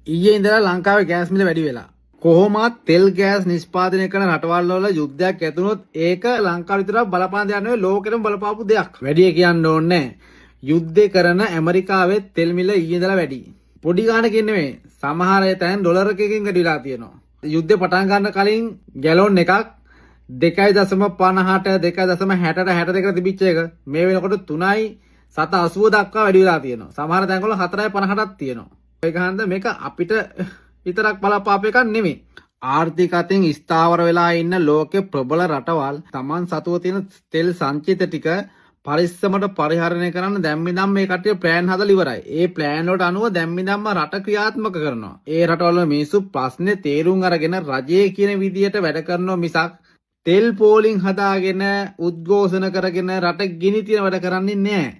ඊයේ ඉඳලා ලංකාවේ ගෑස් මිල වැඩි වෙලා. කොහොමත් තෙල් ගෑස් නිෂ්පාදනය කරන රටවල් වල යුද්ධයක් ඇතුනොත් ඒක ලංකාව විතරක් බලපාන දෙයක් නෙවෙයි ලෝකෙටම බලපාපු දෙයක්. වැඩි කියන්න ඕනේ නැහැ. යුද්ධ කරන ඇමරිකාවේ තෙල් මිල ඊයේ ඉඳලා වැඩි. පොඩි ගාණකින් නෙවෙයි. සමහර තැන් ඩොලර් එකකින් වැඩි වෙලා තියෙනවා. යුද්ධේ පටන් ගන්න කලින් ගැලොන් එකක් 2.50ට 2.60ට 62ට තිබිච්ච එක මේ වෙනකොට 3.80 දක්වා වැඩි වෙලා තියෙනවා. සමහර තැන්වල 4.50ටත් තියෙනවා. ඒක හන්ද මේක අපිට විතරක් බලපාප එකක් නෙමෙයි. ආර්ථික අතින් ස්ථාවර වෙලා ඉන්න ලෝකේ ප්‍රබල රටවල් Taman සතුව තියෙන තෙල් සංචිත ටික පරිස්සමට පරිහරණය කරන්න දැම්මිනම් මේ කට්ටිය ප්ලෑන් හදලා ඉවරයි. ඒ ප්ලෑන් වලට අනුව දැම්මිනම්ම රට ක්‍රියාත්මක කරනවා. ඒ රටවල මිනිස්සු ප්‍රශ්නේ තේරුම් අරගෙන රජයේ කියන විදියට වැඩ කරනවා මිසක් තෙල් පෝලිං හදාගෙන උද්ඝෝෂණ කරගෙන රට ගිනි තියන වැඩ කරන්නේ නැහැ.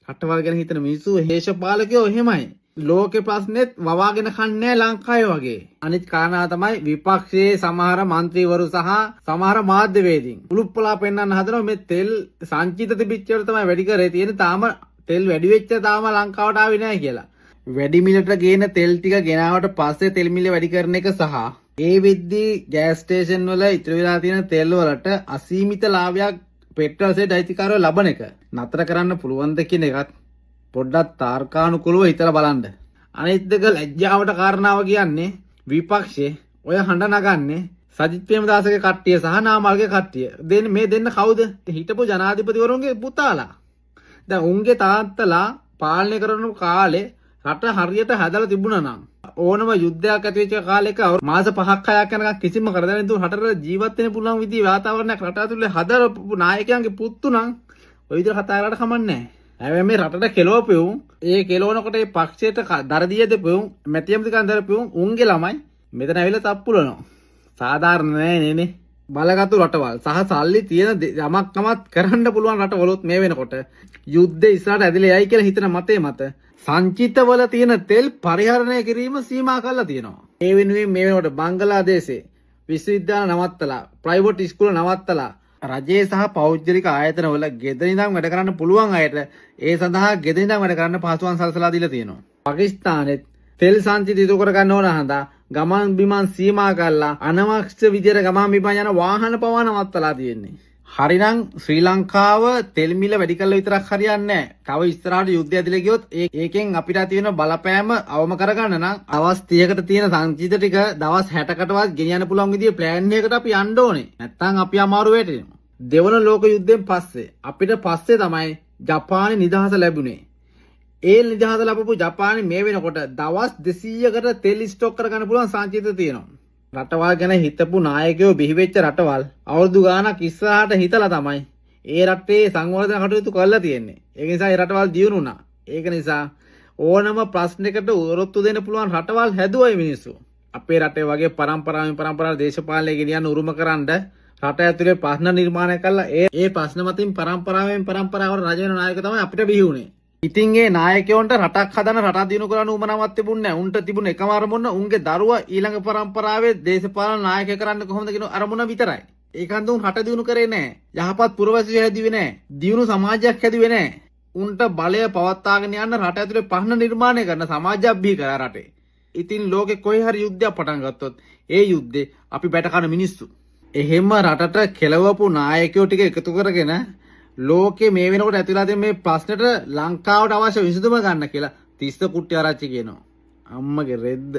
රටවල් ගැන හිතන මිනිස්සු හේෂපාලකයෝ එහෙමයි. ලෝකේ ප්‍රශ්නෙත් වවාගෙන කන්නේ ලංකාවේ වගේ. අනිත් කාරණා තමයි විපක්ෂයේ සමහර മന്ത്രിවරු සහ සමහර මාධ්‍යවේදීන් උලුප්පලා පෙන්වන්න හදනවා මේ තෙල් සංචිත තිබිච්ච වල තමයි වැඩි කරේ තියෙන්නේ. තාම තෙල් වැඩි වෙච්ච තාම ලංකාවට ආවේ නැහැ කියලා. වැඩි මිලට ගේන තෙල් ටික ගෙනාවට පස්සේ තෙල් මිල වැඩි කරන එක සහ ඒ වෙද්දී ගෑස් ස්ටේෂන් වල ඉතුරු වෙලා තියෙන තෙල් වලට අසීමිත ලාභයක් පෙට්‍රෝල් අයිතිකාරව ලබන එක නතර කරන්න පුළුවන්ද කියන එකත් පොඩ්ඩක් තාර්කානුකූලව හිතලා බලන්න. අනිත් දෙක ලැජ්ජාවට කාරණාව කියන්නේ විපක්ෂේ ඔය හඬ නගන්නේ සජිත් ප්‍රේමදාසගේ කට්ටිය සහ නාමල්ගේ කට්ටිය. මේ දෙන්න කවුද? හිටපු ජනාධිපතිවරුන්ගේ පුතාලා. දැන් උන්ගේ තාත්තලා පාලනය කරන කාලේ රට හරියට හදලා තිබුණා නම් ඕනම යුද්ධයක් ඇති වෙච්ච කාලෙක මාස 5ක් 6ක් යනකම් කිසිම කරදරයක් නැතුව රටට ජීවත් වෙන්න පුළුවන් විදිහේ වාතාවරණයක් රට ඇතුලේ හදලා නායකයන්ගේ පුත්තු නම් ඔය විදිහට කතා කරලා කමන්නේ නැහැ. හැබැයි මේ රටට කෙලවපෙවුම් ඒ කෙලවනකොට ඒ පක්ෂයට දරදිය දෙපෙවුම් මැතියම්තිකන් දරපෙවුම් උන්ගේ ළමයි මෙතන ඇවිල්ලා තප්පුලනවා. සාධාරණ නෑ නේ. බලගත්තු රටවල් සහ සල්ලි තියෙන යමක්කමත් කරන්න පුළුවන් රටවලුත් මේ වෙනකොට යුද්ධ ඉස්සරහට ඇදලා යයි කියලා හිතන මතේ මත සංචිතවල තියෙන තෙල් පරිහරණය කිරීම සීමා කරලා තියෙනවා. ඒ වෙනුවෙන් මේ වෙනකොට බංගලාදේශේ විශ්වවිද්‍යාල නවත්තලා ප්‍රයිවට් ඉස්කෝල නවත්තලා රජයේ සහ පෞද්ගලික ආයතන වල ගෙදර ඉඳන් වැඩ කරන්න පුළුවන් අයට ඒ සඳහා ගෙදර ඉඳන් වැඩ කරන්න පහසුකම් සලසලා දීලා තියෙනවා. පාකිස්තානෙත් තෙල් සංචිත ඉදු කර ගන්න ඕන හන්දා ගමන් බිමන් සීමා කරලා අනවශ්‍ය විදියට ගමන් බිමන් යන වාහන පවා නවත්තලා තියෙන්නේ. හරිනම් ශ්‍රී ලංකාව තෙල් මිල වැඩි කළා විතරක් හරියන්නේ නැහැ. තව ඉස්සරහට යුද්ධය ඇදලා ගියොත් ඒකෙන් අපිට තියෙන බලපෑම අවම කරගන්න නම් අවස් 30කට තියෙන සංචිත ටික දවස් 60කටවත් ගෙනියන්න පුළුවන් විදිහේ ප්ලෑන් එකකට අපි යන්න ඕනේ. නැත්තම් අපි අමාරු වෙටෙනවා. දෙවන ලෝක යුද්ධයෙන් පස්සේ අපිට පස්සේ තමයි ජපානයේ නිදහස ලැබුණේ. ඒ නිදහස ලැබපු ජපානයේ මේ වෙනකොට දවස් 200කට තෙල් ස්ටොක් කරගන්න පුළුවන් සංචිත තියෙනවා. රටවල් ගැන හිතපු නායකයෝ බිහිවෙච්ච රටවල් අවුරුදු ගාණක් ඉස්සරහට හිතලා තමයි ඒ රටේ සංවර්ධන කටයුතු කරලා තියෙන්නේ. ඒක නිසා ඒ රටවල් දියුණු වුණා. ඒක නිසා ඕනම ප්‍රශ්නයකට උරොත්තු දෙන්න පුළුවන් රටවල් හැදුවයි මිනිස්සු. අපේ රටේ වගේ පරම්පරාවෙන් දේශපාලනය ගෙනියන්න උරුම කරන්න රට ඇතුලේ ප්‍රශ්න නිර්මාණය කළා. ඒ ප්‍රශ්න මතින් පරම්පරාවට රජ වෙන නායක තමයි අපිට බිහි වුණේ. ඉතින් ඒ නායකයන්ට රටක් හදන රටක් දිනු කරන්න උවමනාවක් තිබුණේ නැහැ. උන්ට තිබුණ එකම අරමුණ උන්ගේ දරුවා ඊළඟ පරම්පරාවේ දේශපාලන නායකය කරන්න කොහොමද කියන අරමුණ විතරයි. ඒකන්ද උන් රට දිනු කරේ නැහැ. යහපත් පුරවැසියෝ හැදුවේ නැහැ. දියුණු සමාජයක් හැදුවේ නැහැ. උන්ට බලය පවත්වාගෙන යන්න රට ඇතුලේ ප්‍රශ්න නිර්මාණය කරන සමාජයක් බිහි කරා රටේ. ඉතින් ලෝකේ කොහේ හරි යුද්ධයක් පටන් ගත්තොත් ඒ යුද්ධේ අපි බැට කන මිනිස්සු. එහෙම රටට කෙලවපු නායකයෝ ටික එකතු කරගෙන ලෝකේ මේ වෙනකොට ඇතිලා තියෙන මේ ප්‍රශ්නෙට ලංකාවට අවශ්‍ය විසඳුම ගන්න කියලා තිස්ස කුට්ටිආරච්චි කියනවා. අම්මගේ රෙද්ද